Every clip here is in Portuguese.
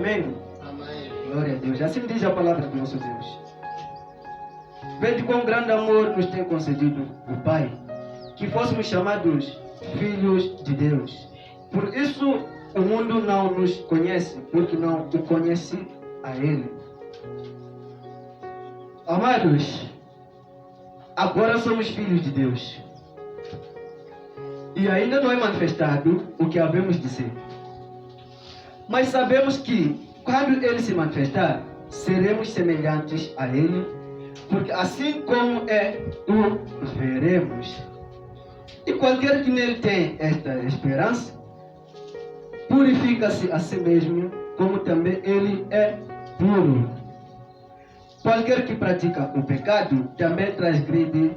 Amém? Amém. Glória a Deus. Assim diz a palavra do nosso Deus. Vede quão grande amor nos tem concedido o Pai, que fôssemos chamados filhos de Deus. Por isso o mundo não nos conhece, porque não o conhece a Ele. Amados, agora somos filhos de Deus. E ainda não é manifestado o que havemos de ser. Mas sabemos que, quando Ele se manifestar, seremos semelhantes a Ele, porque assim como é, o veremos. E qualquer que nele tem esta esperança, purifica-se a si mesmo, como também Ele é puro. Qualquer que pratica o pecado, também transgride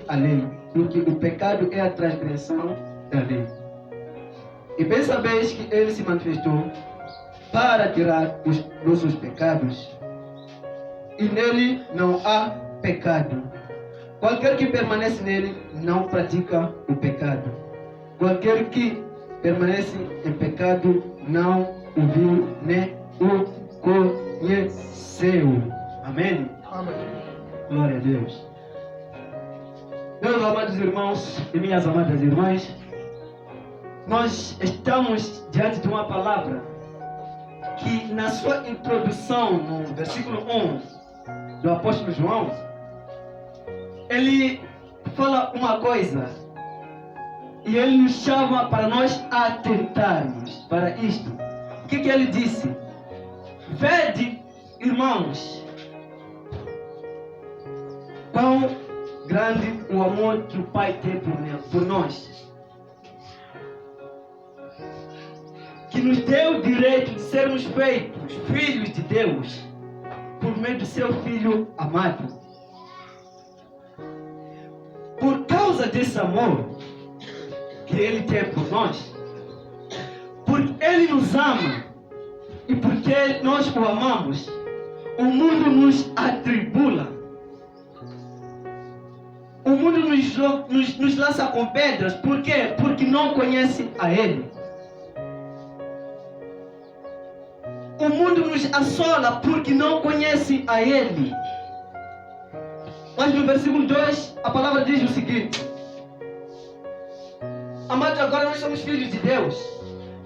a lei, porque o pecado é a transgressão da lei. E bem sabeis que Ele se manifestou para tirar os nossos pecados, e nele não há pecado. Qualquer que permanece nele não pratica o pecado. Qualquer que permanece em pecado não o viu nem o conheceu. Amém? Amém. Glória a Deus. Meus amados irmãos e minhas amadas irmãs, nós estamos diante de uma palavra que na sua introdução, no versículo 1 do apóstolo João, ele fala uma coisa e ele nos chama para nós atentarmos para isto. O que ele disse? Vede, irmãos, quão grande o amor que o Pai tem por nós, que nos deu o direito de sermos feitos filhos de Deus por meio do seu Filho amado. Por causa desse amor que Ele tem por nós, porque Ele nos ama e porque nós o amamos, o mundo nos atribula. O mundo nos lança com pedras. Por quê? Porque não conhece a Ele. O mundo nos assola porque não conhece a Ele. Mas no versículo 2, a palavra diz o seguinte: amados, agora nós somos filhos de Deus,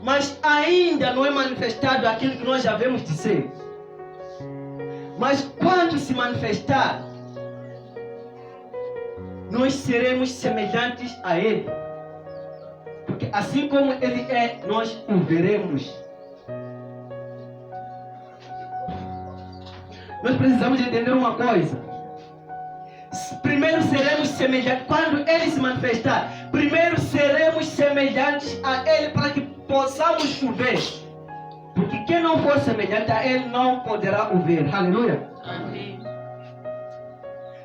mas ainda não é manifestado aquilo que nós já vemos de ser. Mas quando se manifestar, nós seremos semelhantes a Ele, porque assim como Ele é, nós o veremos. Nós precisamos entender uma coisa. Primeiro seremos semelhantes, quando Ele se manifestar, primeiro seremos semelhantes a Ele para que possamos o ver. Porque quem não for semelhante a Ele não poderá o ver. Aleluia. Amém.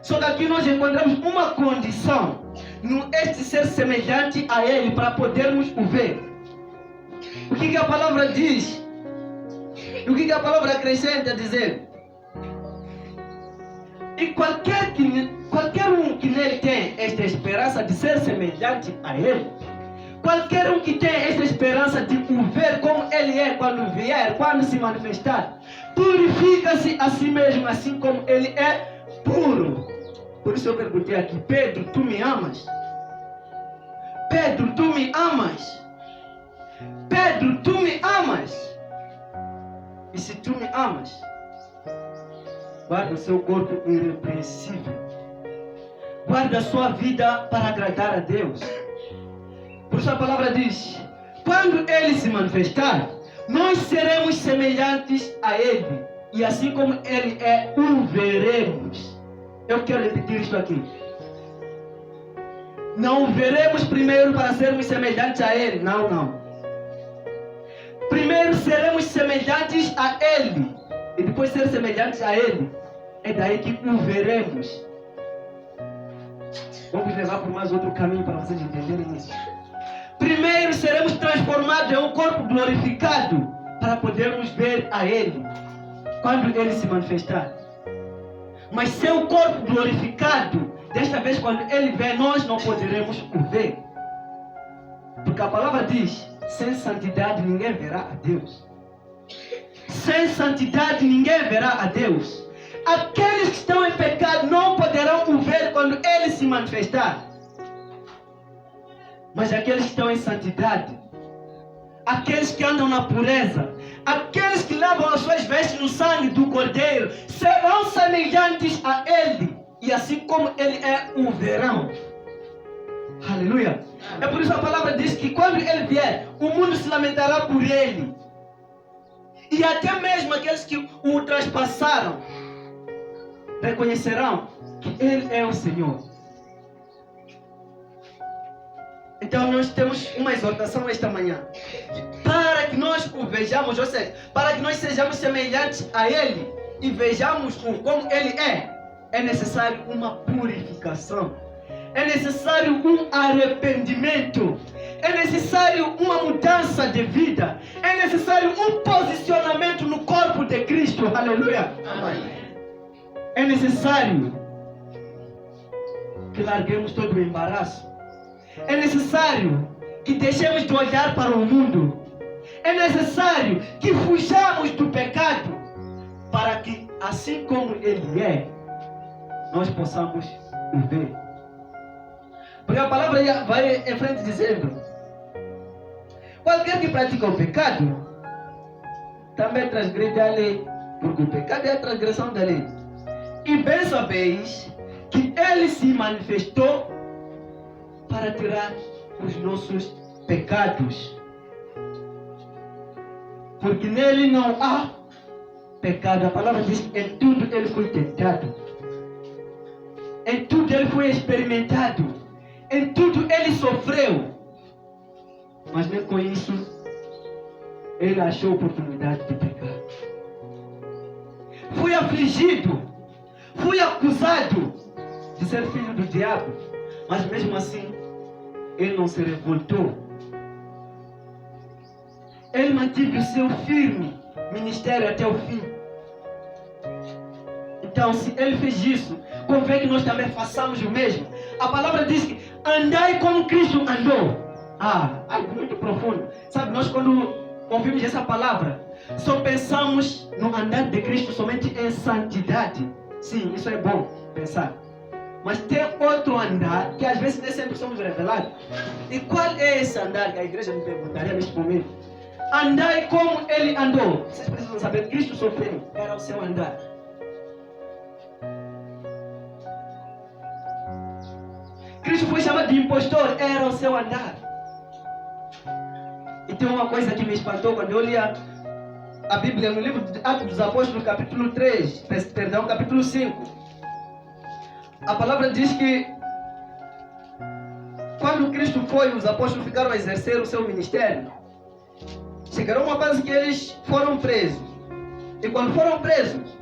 Só que aqui nós encontramos uma condição no este ser semelhante a Ele para podermos o ver. O que a palavra diz? E o que a palavra acrescenta dizer? E qualquer um que nele tem esta esperança de ser semelhante a Ele, qualquer um que tem esta esperança de o ver como Ele é quando vier, quando se manifestar, purifica-se a si mesmo, assim como Ele é puro. Por isso eu perguntei aqui: Pedro, tu me amas? Pedro, tu me amas? Pedro, tu me amas? E se tu me amas, guarda o seu corpo irrepreensível. Guarda a sua vida para agradar a Deus. Por isso a palavra diz: quando Ele se manifestar, nós seremos semelhantes a Ele. E assim como Ele é, o veremos. Eu quero repetir isto aqui. Não o veremos primeiro para sermos semelhantes a Ele. Não. Primeiro seremos semelhantes a Ele. E depois ser semelhantes a Ele, é daí que o veremos. Vamos levar por mais outro caminho para vocês entenderem isso. Primeiro seremos transformados em um corpo glorificado para podermos ver a Ele quando Ele se manifestar. Mas seu corpo glorificado, desta vez quando Ele vê, nós não poderemos o ver. Porque a palavra diz: sem santidade ninguém verá a Deus. sem santidade ninguém verá a Deus. Aqueles que estão em pecado não poderão o ver quando Ele se manifestar. Mas aqueles que estão em santidade, aqueles que andam na pureza, aqueles que lavam as suas vestes no sangue do Cordeiro, serão semelhantes a Ele. E assim como Ele é, o verão. Aleluia. É por isso a palavra diz que quando Ele vier, o mundo se lamentará por Ele. E até mesmo aqueles que o traspassaram reconhecerão que Ele é o Senhor. Então nós temos uma exortação esta manhã. Para que nós o vejamos, ou seja, para que nós sejamos semelhantes a Ele e vejamos como Ele é necessário uma purificação. É necessário um arrependimento. É necessário uma mudança de vida. É necessário um posicionamento no corpo de Cristo. Aleluia. Amém. É necessário que larguemos todo o embaraço. É necessário que deixemos de olhar para o mundo. É necessário que fujamos do pecado, para que, assim como Ele é, nós possamos o ver. Porque a palavra vai em frente dizendo: qualquer que pratica o pecado também transgride a lei, porque o pecado é a transgressão da lei. E bem sabeis que Ele se manifestou para tirar os nossos pecados, porque nele não há pecado. A palavra diz que em tudo Ele foi tentado, em tudo Ele foi experimentado, em tudo Ele sofreu, mas nem com isso Ele achou oportunidade de pecar. Fui afligido, fui acusado de ser filho do diabo, mas mesmo assim Ele não se revoltou. Ele manteve o seu firme ministério até o fim. Então, se Ele fez isso, convém que nós também façamos o mesmo. A palavra diz que andai como Cristo andou. Algo muito profundo. Sabe, nós quando ouvimos essa palavra, só pensamos no andar de Cristo somente em santidade. Sim, isso é bom pensar. Mas tem outro andar que às vezes nem sempre somos revelados. E qual é esse andar que a igreja me perguntaria neste momento? Andai como Ele andou. Vocês precisam saber, Cristo sofreu, era o seu andar. Cristo foi chamado de impostor, era o seu andar. E tem uma coisa que me espantou quando eu li a Bíblia no livro de Atos dos Apóstolos, capítulo 3, capítulo 5. A palavra diz que quando Cristo foi, os apóstolos ficaram a exercer o seu ministério. Chegaram a uma fase que eles foram presos. E quando foram presos,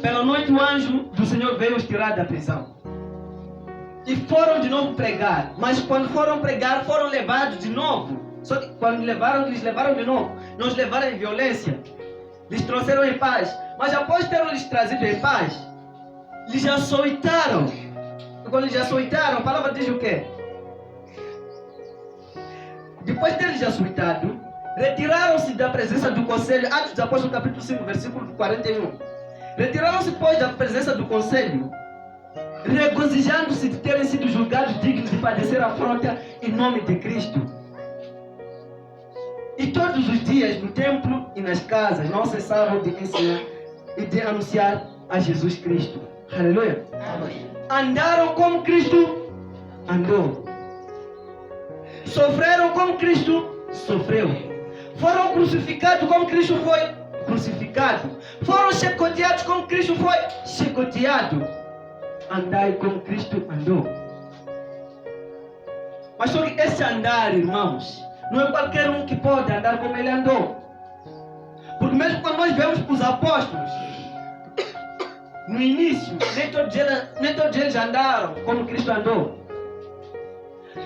pela noite o anjo do Senhor veio os tirar da prisão. E foram de novo pregar. Mas quando foram pregar, foram levados de novo. Só que quando eles levaram de novo, não os levaram em violência. Lhes trouxeram em paz. Mas após terem lhes trazido em paz, lhes açoitaram. E quando lhes açoitaram, a palavra diz o quê? Depois de terem açoitado, retiraram-se da presença do conselho. Atos dos Apóstolos, capítulo 5, versículo 41. Retiraram-se, pois, da presença do conselho, regozijando-se de terem sido julgados dignos de padecer afronta em nome de Cristo. E todos os dias, no templo e nas casas, não cessavam de ensinar e de anunciar a Jesus Cristo. Aleluia. Amém. Andaram como Cristo andou. Sofreram como Cristo sofreu. Foram crucificados como Cristo foi crucificado. Foram chicoteados como Cristo foi chicoteado. Andai como Cristo andou. Mas só que esse andar, irmãos, não é qualquer um que pode andar como Ele andou. Porque mesmo quando nós vemos os apóstolos, no início, nem todos eles andaram como Cristo andou.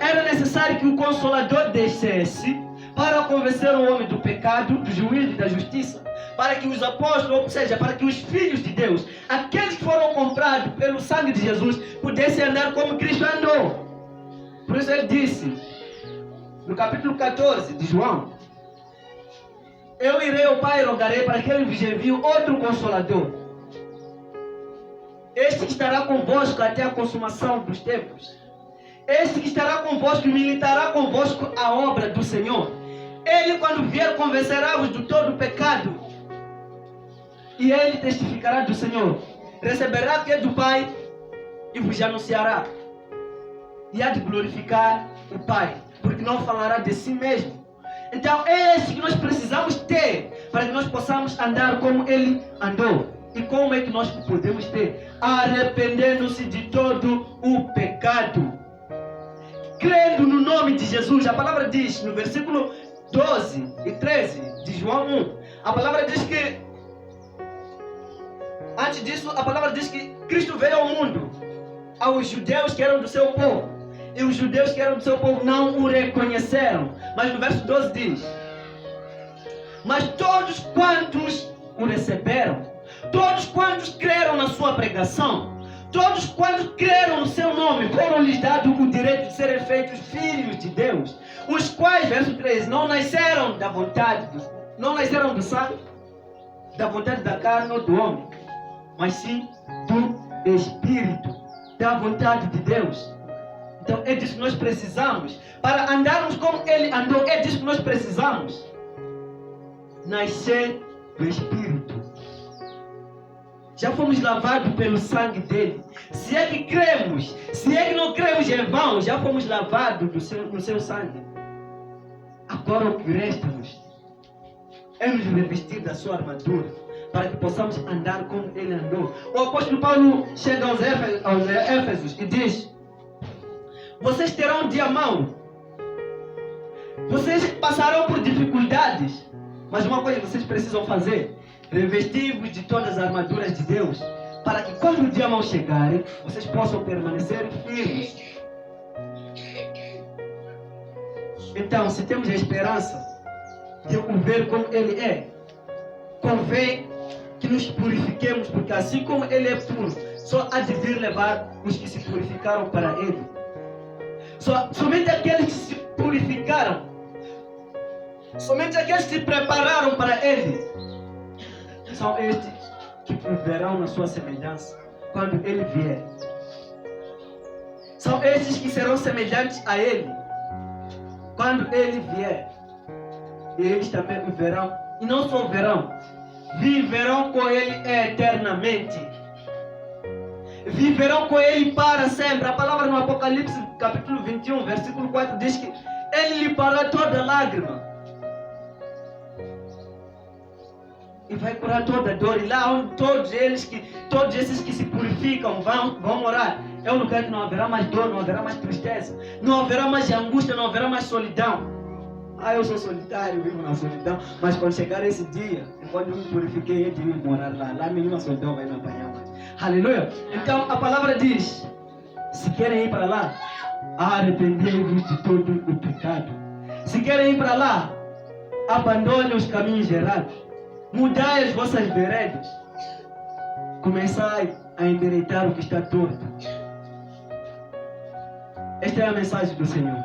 Era necessário que o Consolador descesse para convencer o homem do pecado, do juízo e da justiça, para que os apóstolos, ou seja, para que os filhos de Deus, aqueles que foram comprados pelo sangue de Jesus, pudessem andar como Cristo andou. Por isso ele disse, no capítulo 14 de João, eu irei ao Pai e rogarei para que Ele vos envie outro Consolador. Este que estará convosco até a consumação dos tempos. Este que estará convosco e militará convosco a obra do Senhor. Ele, quando vier, convencerá-vos do todo o pecado. E Ele testificará do Senhor. Receberá que é do Pai e vos anunciará. E há de glorificar o Pai, porque não falará de si mesmo. Então é esse que nós precisamos ter, para que nós possamos andar como Ele andou. E como é que nós podemos ter? Arrependendo-se de todo o pecado. Crendo no nome de Jesus. A palavra diz no versículo 12 e 13 de João 1. A palavra diz que, antes disso, a palavra diz que Cristo veio ao mundo, aos judeus que eram do seu povo. E os judeus que eram do seu povo não o reconheceram. Mas no verso 12 diz: mas todos quantos o receberam, todos quantos creram na sua pregação, todos quantos creram no seu nome, foram-lhes dado o direito de serem feitos filhos de Deus, os quais, verso 13, não nasceram da vontade, não nasceram do sangue, da vontade da carne ou do homem, mas sim do Espírito, da vontade de Deus. Então é disso que nós precisamos, para andarmos como Ele andou. É disso que nós precisamos, nascer do Espírito. Já fomos lavados pelo sangue dele. Se é que cremos, se é que não cremos em vão, já fomos lavados no seu sangue. Agora o que resta-nos é nos revestir da sua armadura, para que possamos andar como ele andou. O apóstolo Paulo chega aos Éfesos e diz: vocês terão um dia mau, vocês passarão por dificuldades, mas uma coisa que vocês precisam fazer: revestir-vos de todas as armaduras de Deus, para que quando o dia mau chegar, vocês possam permanecer firmes. Então, se temos a esperança de o ver como Ele é, convém que nos purifiquemos, porque assim como Ele é puro, só há de vir levar os que se purificaram para Ele. Somente aqueles que se purificaram, somente aqueles que se prepararam para Ele, são estes que viverão na sua semelhança quando Ele vier. São estes que serão semelhantes a Ele quando Ele vier. E eles também viverão, e não só verão, viverão com Ele eternamente. Viverão com Ele para sempre. A palavra no Apocalipse capítulo 21, versículo 4 diz que Ele limpará toda lágrima e vai curar toda dor. E lá onde todos esses que se purificam vão morar, é um lugar que não haverá mais dor, não haverá mais tristeza, não haverá mais angústia, não haverá mais solidão. Eu sou solitário, vivo na solidão. Mas quando chegar esse dia, quando eu me purifiquei, eu tive que morar lá. Lá nenhuma solidão vai me apanhar mais. Aleluia! Então a palavra diz: se querem ir para lá, arrependei-vos de todo o pecado. Se querem ir para lá, abandonem os caminhos errados. Mudai as vossas veredas. Começai a endireitar o que está torto. Esta é a mensagem do Senhor.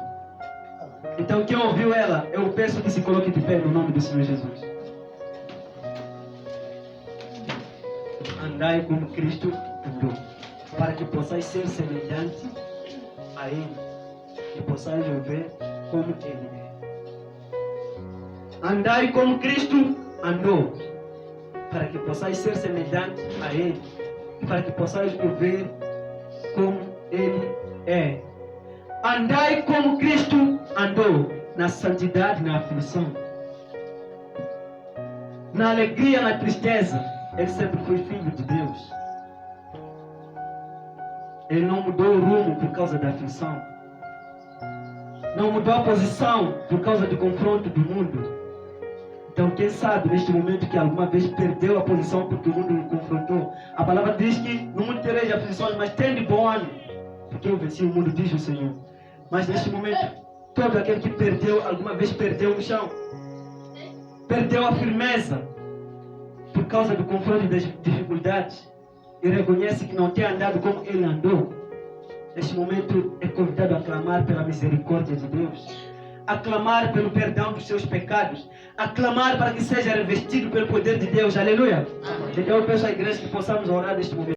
Então quem ouviu ela, eu peço que se coloque de pé no nome do Senhor Jesus. Andai como Cristo andou, para que possais ser semelhante a Ele e possais viver como Ele é. Andai como Cristo andou, para que possais ser semelhante a Ele e para que possais viver como Ele é. Andai como Cristo andou, na santidade, na aflição, na alegria, na tristeza. Ele sempre foi filho de Deus. Ele não mudou o rumo por causa da aflição, não mudou a posição por causa do confronto do mundo. Então quem sabe neste momento que alguma vez perdeu a posição porque o mundo o confrontou. A palavra diz que no mundo tereis aflições, mas tende bom ânimo, porque eu venci o mundo, diz o Senhor. Mas neste momento, todo aquele que perdeu, alguma vez perdeu o chão, perdeu a firmeza por causa do confronto e das dificuldades, e reconhece que não tem andado como ele andou, neste momento é convidado a clamar pela misericórdia de Deus, a clamar pelo perdão dos seus pecados, a clamar para que seja revestido pelo poder de Deus. Aleluia. Então eu peço à igreja que possamos orar neste momento.